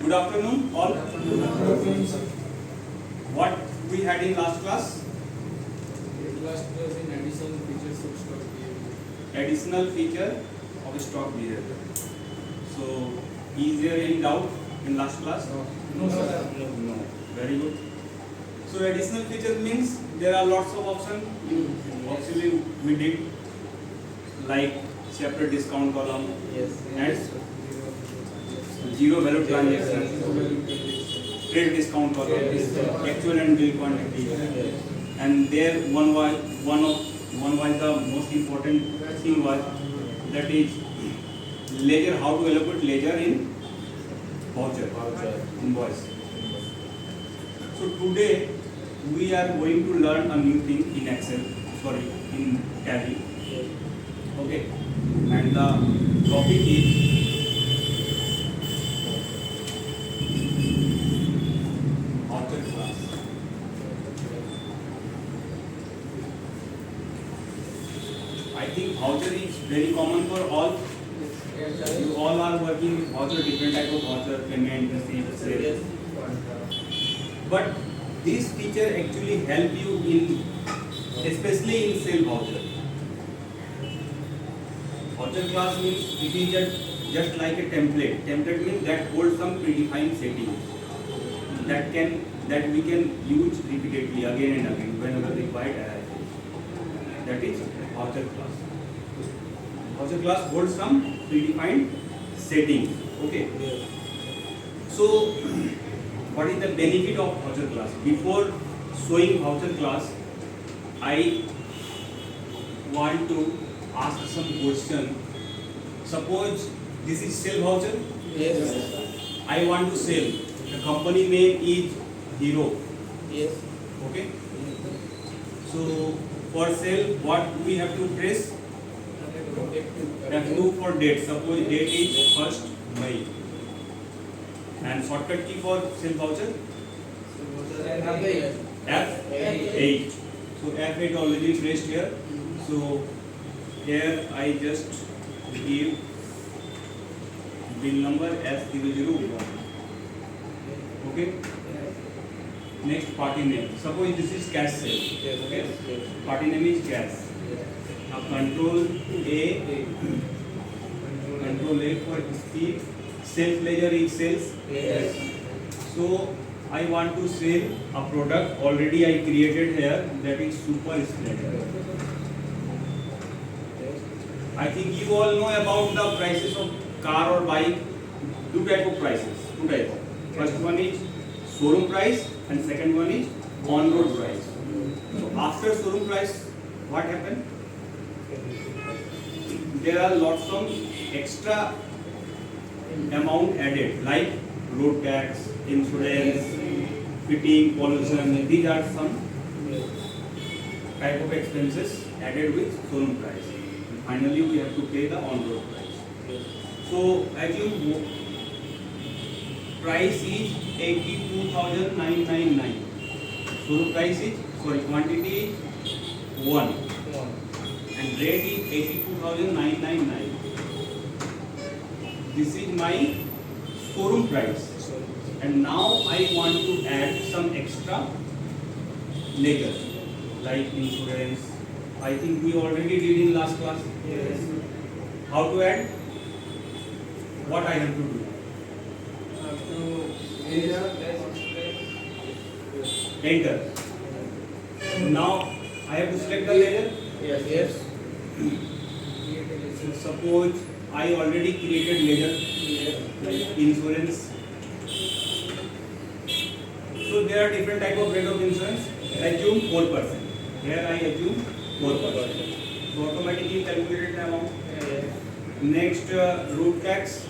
Good afternoon, all. Afternoon, sir. What we had in last class? Last class in additional features of stock behavior. Additional feature of stock behavior. So, is there any doubt in last class? No, sir. No. Very good. So, additional feature means there are lots of options. Actually, we did like separate discount column Yes. and zero value transaction, trade discount column, actual and bill quantity. And there one was the most important thing was that is ledger, how to allocate ledger in voucher invoice. So today we are going to learn a new thing in Excel, in Tally. Okay, and the topic is voucher class. I think voucher is very common for all. You all are working with voucher, different type of voucher, payment, receipt, sale. But this feature actually help you in, especially in sale voucher. Voucher class means it is just like a template. Template means that holds some predefined settings that we can use repeatedly again and again whenever required arises. That is voucher class. Voucher class holds some predefined settings. Okay. So, what is the benefit of voucher class? Before showing voucher class, I want to ask some question. Suppose this is sale voucher. Yes. I want to sell. The company name is Hero. Yes. Okay. So for sale, what we have to press? F2 for date. Suppose date is 1st May. And shortcut key for sale voucher? F8. So F8 already pressed here. So here I just give bill number S001. Okay. Next party name. Suppose this is cash sale. Okay. Party name is cash. Now control A for speed. Sales ledger is sales. Yes. So I want to sell a product already I created here, that is super spreader. I think you all know about the prices of car or bike. Two type of prices. Two type. First one is showroom price and second one is on road price. So after showroom price, what happened? There are lots of extra amount added, like road tax, insurance, fitting, pollution. These are some type of expenses added with showroom price. And finally, we have to pay the on-road price. So assume price is 82,999. Showroom price is, quantity is 1. And rate is 82,999. This is my showroom price. And now I want to add some extra ledger, like insurance. I think we already did in last class. Yes. How to add? What I have to do? Enter. Now I have to select the ledger. Yes. So suppose I already created ledger like insurance. So there are different type of rate of insurance. Assume 4%. Here I assume 4%. So automatically calculated the amount. Next road tax.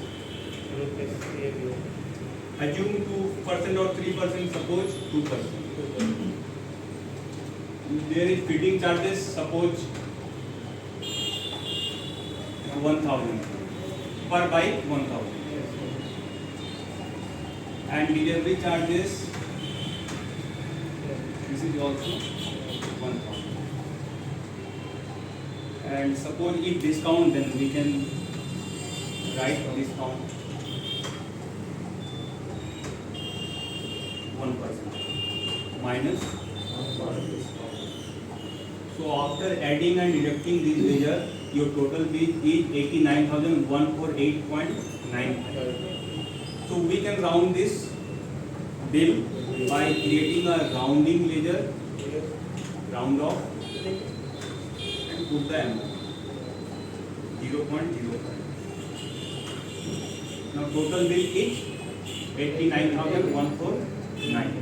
Assume 2% or 3%. Suppose 2%. There is fitting charges. Suppose 1,000 per bike 1,000. And delivery charges. This is also 1,000. And suppose if discount, then we can write discount. 1% minus 1. So after adding and deducting this ledger, your total bill is 89,148.95. So we can round this bill by creating a rounding ledger, round off, and put the amount 0.05. Now total bill is 89,149.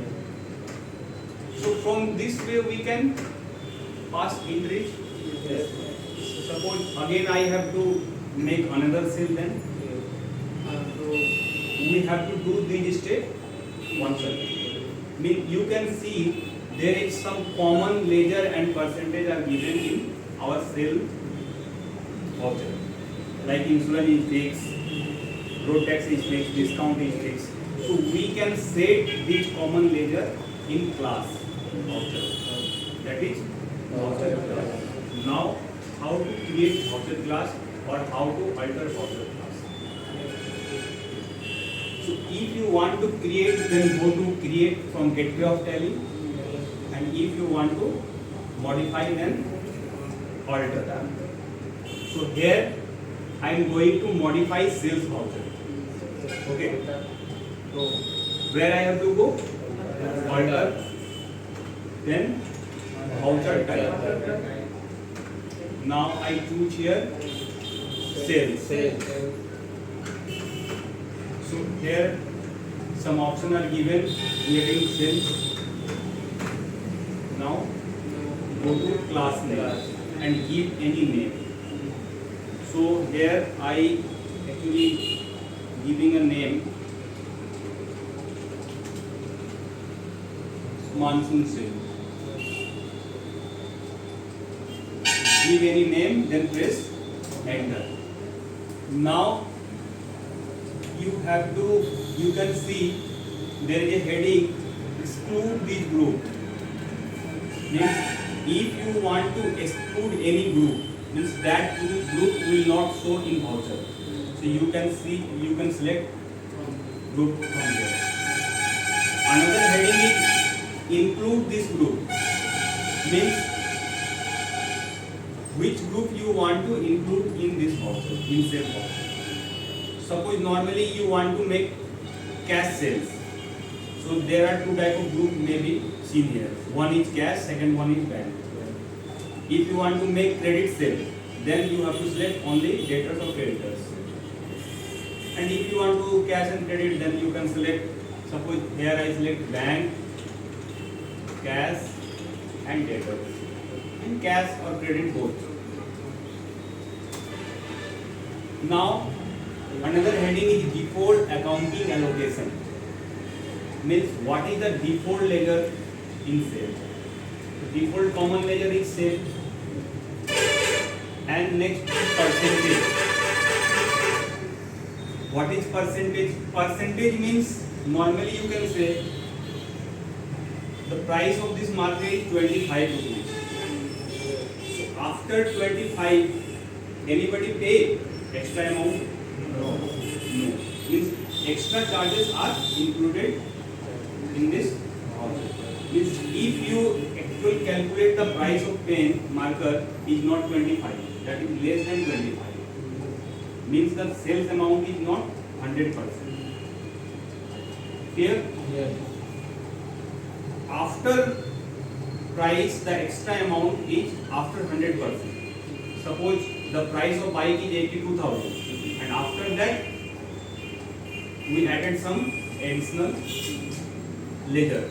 So from this way we can pass entries. Yes. Suppose again I have to make another sale, then we have to do this step once again. Mean you can see there is some common ledger and percentage are given in our sale voucher. Like insurance is fixed, road tax is fixed, discount is fixed. So we can set this common ledger in class voucher. That is voucher class. Now how to create voucher class or how to alter voucher class. So if you want to create, then go to create from gateway of Tally, and if you want to modify, then alter them. So here I am going to modify sales voucher. Okay. So where I have to go? Alter. Then voucher type. Now I choose here sales. So here some options are given relating sales. Now go to class name and give any name. So here I actually giving a name monsoon sale. Give any name, then press enter. Now you can see there is a heading exclude this group. Means if you want to exclude any group, means that group will not show in voucher. So you can select group from here. Another heading is include this group. Means which group you want to include in this voucher, in sale voucher. Suppose normally you want to make cash sales. So there are two type of group may be seen here. One is cash, second one is bank. If you want to make credit sale, then you have to select only debtors or creditors. And if you want to cash and credit, then you can select, suppose here I select bank, cash and debtors. And cash or credit both. Now another heading is default accounting allocation. Means what is the default ledger in sale? The default common ledger is sale. And next percentage. What is percentage? Percentage means normally you can say the price of this market is 25 rupees. So after 25, anybody pay extra amount? No. Means extra charges are included in this voucher. Means if you actually calculate the price of pen marker is not 25, that is less than 25. Means the sales amount is not 100%. Here, after price, the extra amount is after 100%. Suppose the price of bike is 82,000, and after that we added some additional ledger,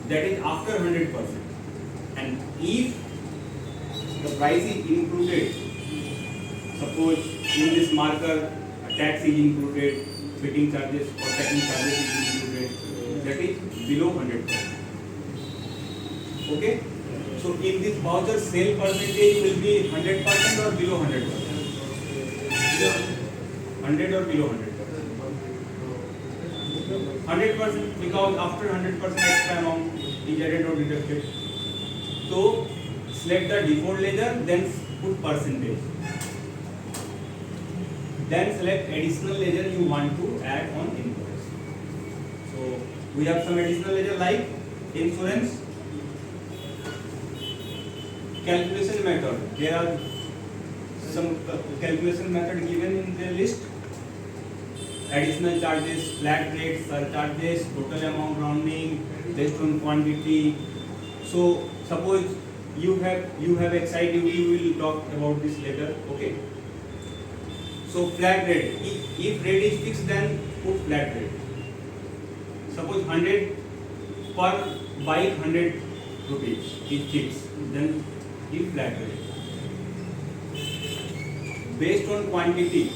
that is after 100%. And if the price is included, suppose in this marker a tax is included, fitting charges or packing charges is included, that is below 100%. Okay? So in this voucher, sale percentage will be 100% or below 100%? 100 or below 100%? 100%, because after 100% extra amount is added or deducted. So select the default ledger, then put percentage. Then select additional ledger you want to add on invoice. So We have some additional ledger like insurance calculation method. There are some calculation method given in the list. Additional charges, flat rates, surcharges, total amount rounding based on quantity. So suppose you have excise duty. We will talk about this later. Okay. So flat rate. If rate is fixed, then put flat rate. Suppose 100 per bike, 100 rupees is fixed. Then give flat rate. Based on quantity.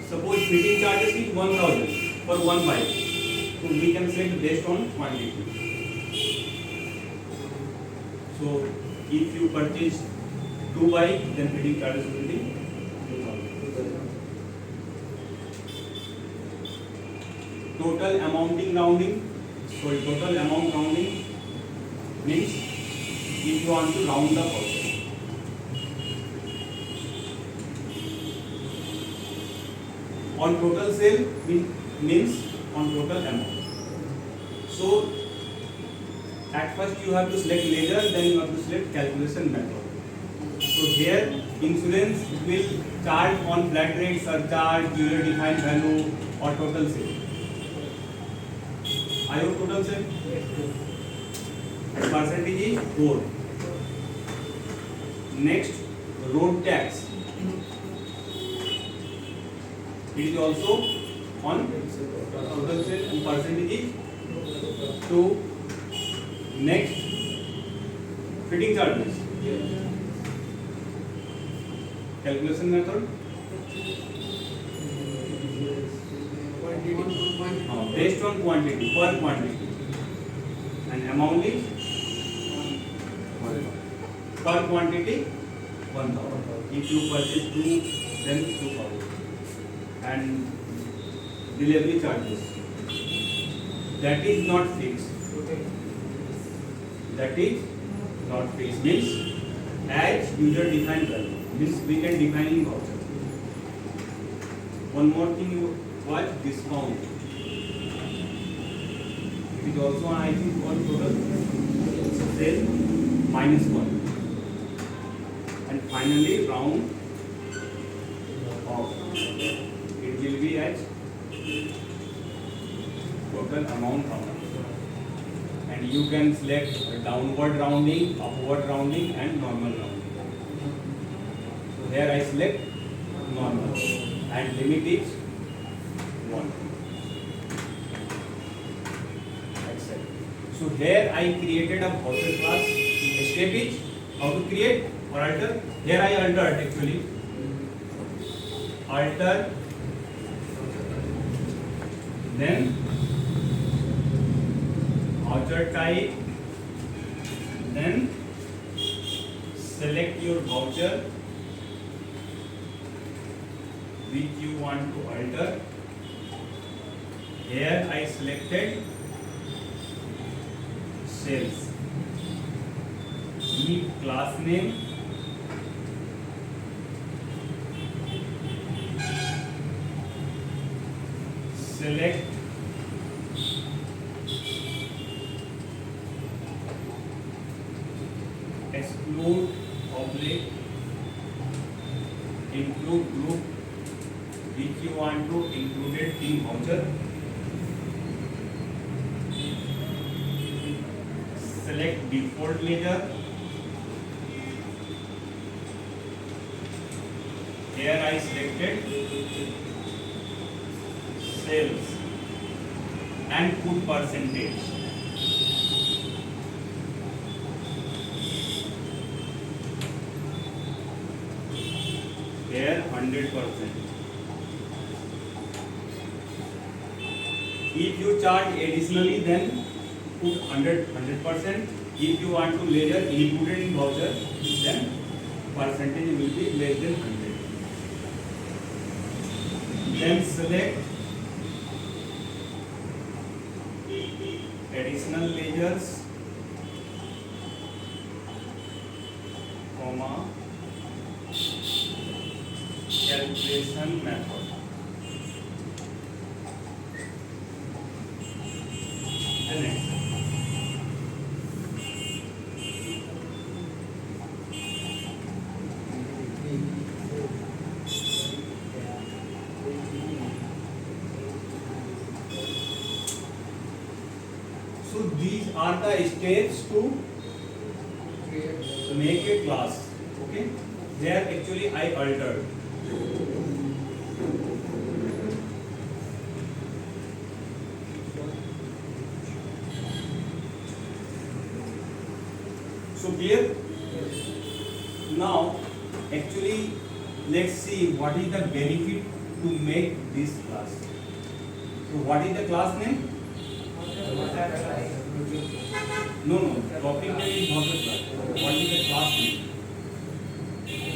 Suppose fitting charges is 1000 for one bike. So we can select based on quantity. So if you purchase 2 bikes, then fitting charges will be 2000. Total amounting rounding. So total amount rounding means if you want to round the voucher. On total sale means on total amount. So at first you have to select ledger, then you have to select calculation method. So here insurance will charge on flat rate, surcharge, user defined value or total sale. I hope total sale. Percentage is 4. Next, road tax. It is also on total sale and percentage is 2. Next, fitting charges. Calculation method. Based on quantity, per quantity. And amount is per quantity 1000. If you purchase 2, then 2000. And delivery charges. That is not fixed. That is not fixed. Means as user defined value. Means we can define in voucher. One more thing was discount. It is also I think on total sale -1. And finally round off. It will be as total amount rounding. And you can select downward rounding, upward rounding and normal rounding. So here I select normal and limit is 1. Accept. So here I created a voucher class. Step is how to create or alter. Here I altered actually. Alter. Then voucher type. Then select your voucher which you want to alter. Here I selected sales. Give class name. Select exclude oblique include group which you want to include it in voucher. Select default ledger. Here I selected sales and put percentage. Here 100%. If you charge additionally, then put 100%. If you want to ledger included in voucher, then percentage will be less than 100. Then select additional ledgers, comma, calculation method. So these are the steps to Create. make a class. Okay, there actually I altered. So clear? Now actually let's see what is the benefit to make this class. So what is the class name? No, topic name is Bhauta class. What is the class name?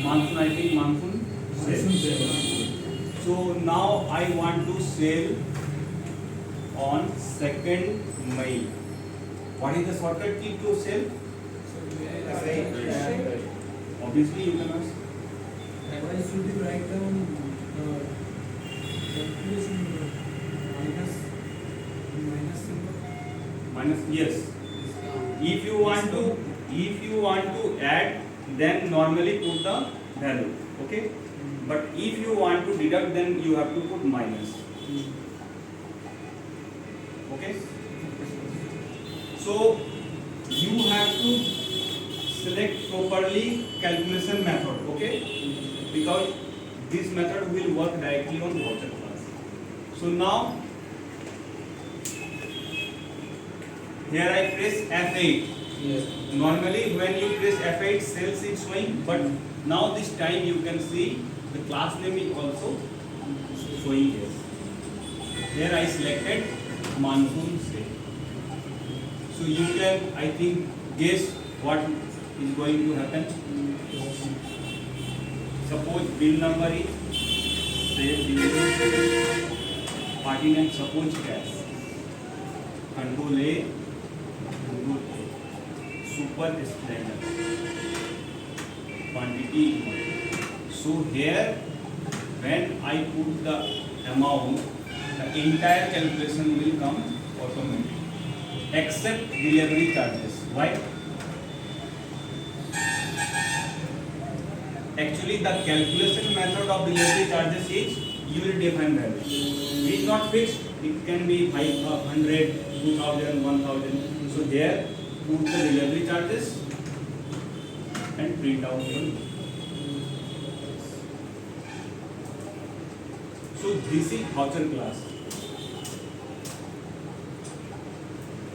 Monsoon, I think monsoon sale. So now I want to sell on 2nd May. What is the shortcut key to sell? Obviously you can ask. Why should you write down calculation minus symbol? Minus, yes. If you want to add, then normally put the value. Okay. But if you want to deduct, then you have to put minus. Okay. So you have to select properly calculation method. Okay. Because this method will work directly on voucher class. So now here I press F8. Yes. Normally when you press F8, cells is showing, but now this time you can see the class name is also showing here. Here I selected monsoon sale. So you can, I think, guess what is going to happen. Suppose bill number is sale delivery, party name suppose cash, Control A, Control A, Super Splendor, quantity. So here when I put the amount, the entire calculation will come automatically except delivery charges. Why? Actually the calculation method of delivery charges is you will define value. It is not fixed. It can be 500, 2000, 1000. So there put the delivery charges and print out your. So this is voucher class.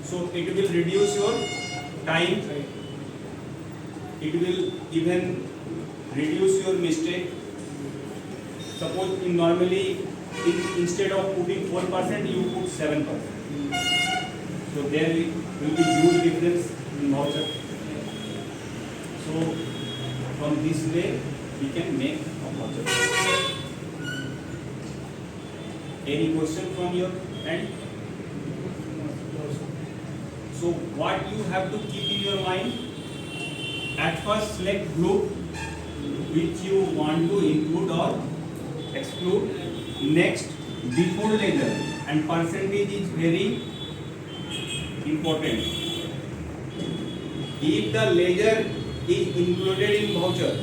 So it will reduce your time. It will even reduce your mistake. Suppose normally instead of putting 4%, you put 7%. So there will be huge difference in voucher. So from this way we can make a voucher. Any question from your end? So what you have to keep in your mind? At first select group which you want to include or exclude. Next, default ledger, and percentage is very important. If the ledger is included in voucher,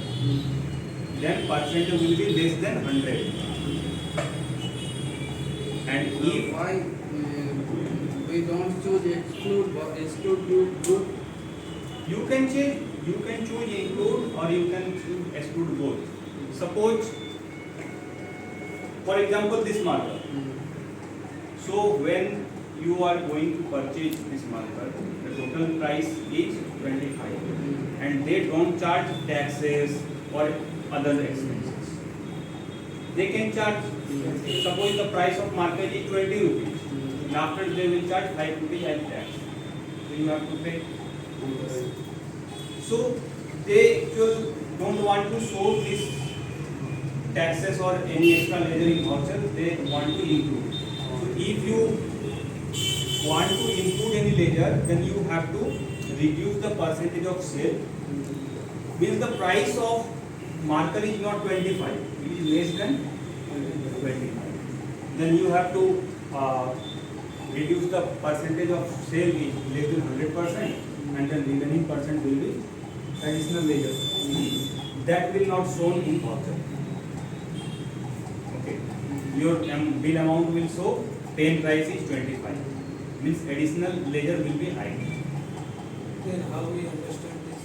then percentage will be less than 100. And if Why we don't choose exclude group? you can choose include or you can choose exclude both. Suppose, for example, this marker. So when you are going to purchase this marker, the total price is 25, and they don't charge taxes or other expenses. They can charge. Suppose the price of marker is 20 rupees. And after they will charge 5 rupees as tax. So you have to pay. So they don't want to show this taxes or any extra ledger in voucher. They want to include. So if you want to include any ledger, then you have to reduce the percentage of sale. Means the price of marker is not 25, it is less than 25. Then you have to reduce the percentage of sale is less than 100%, and then remaining percent will be additional ledger. That will not shown in voucher. Okay. Your bill amount will show 10 price is 25. means additional ledger will be high. Then how we understand this?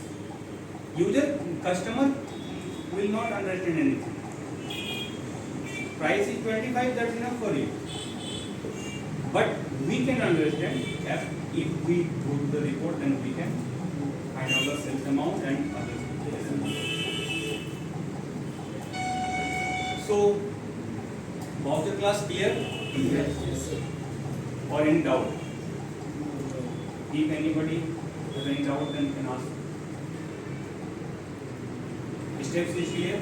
User, customer will not understand anything. Price is 25, that's enough for you. But we can understand if we go to the report, then we can find out the sales amount and other sales amount. So, voucher class clear? Yes, sir. Or in doubt? If anybody has any doubt, then can ask. Steps is clear?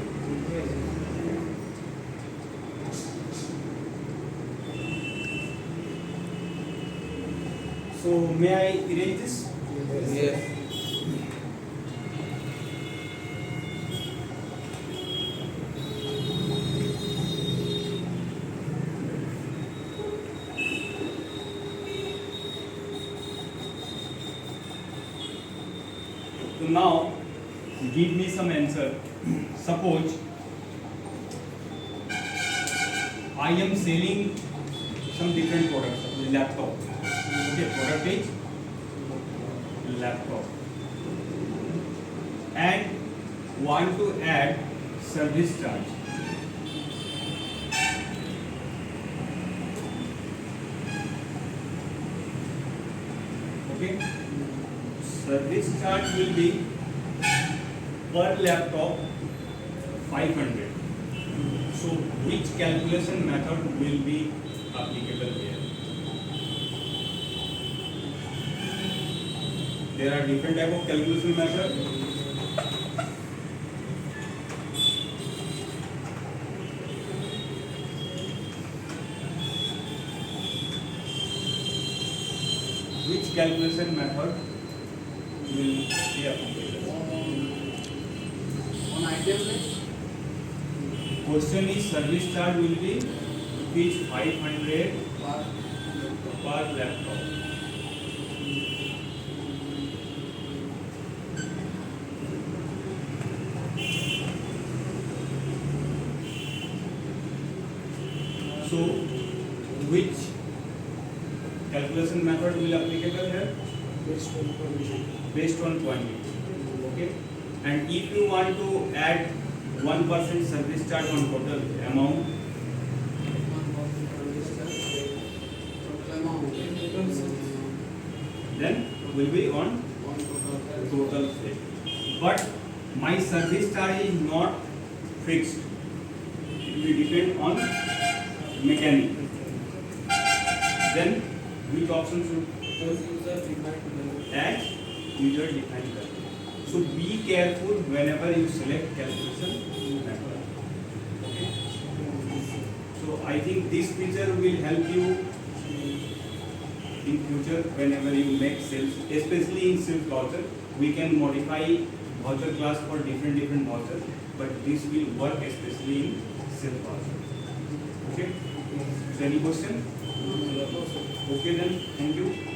Yes. So may I erase this? Yes. So now give me some answer. Suppose I am selling some different products, suppose laptop. Okay, product is laptop. And want to add service charge. Okay, service charge will be per laptop 500. So which calculation method will be applicable here? There are different type of calculation method. Which calculation method will be applicable? On item list? Question is service charge will be rupees 500 per laptop. So which calculation method will applicable here? Based on permission. Based on quantity. Okay. And if you want to add 1% service charge on total amount, then will be on total sale. But my service charge is not fixed. It will depend on mechanic. Then which option should add user defined value? So be careful whenever you select calculation method. Okay. So I think this feature will help you in future whenever you make sales, especially in sales voucher. We can modify voucher class for different vouchers, but this will work especially in sales voucher. Okay. So any question? Okay then. Thank you.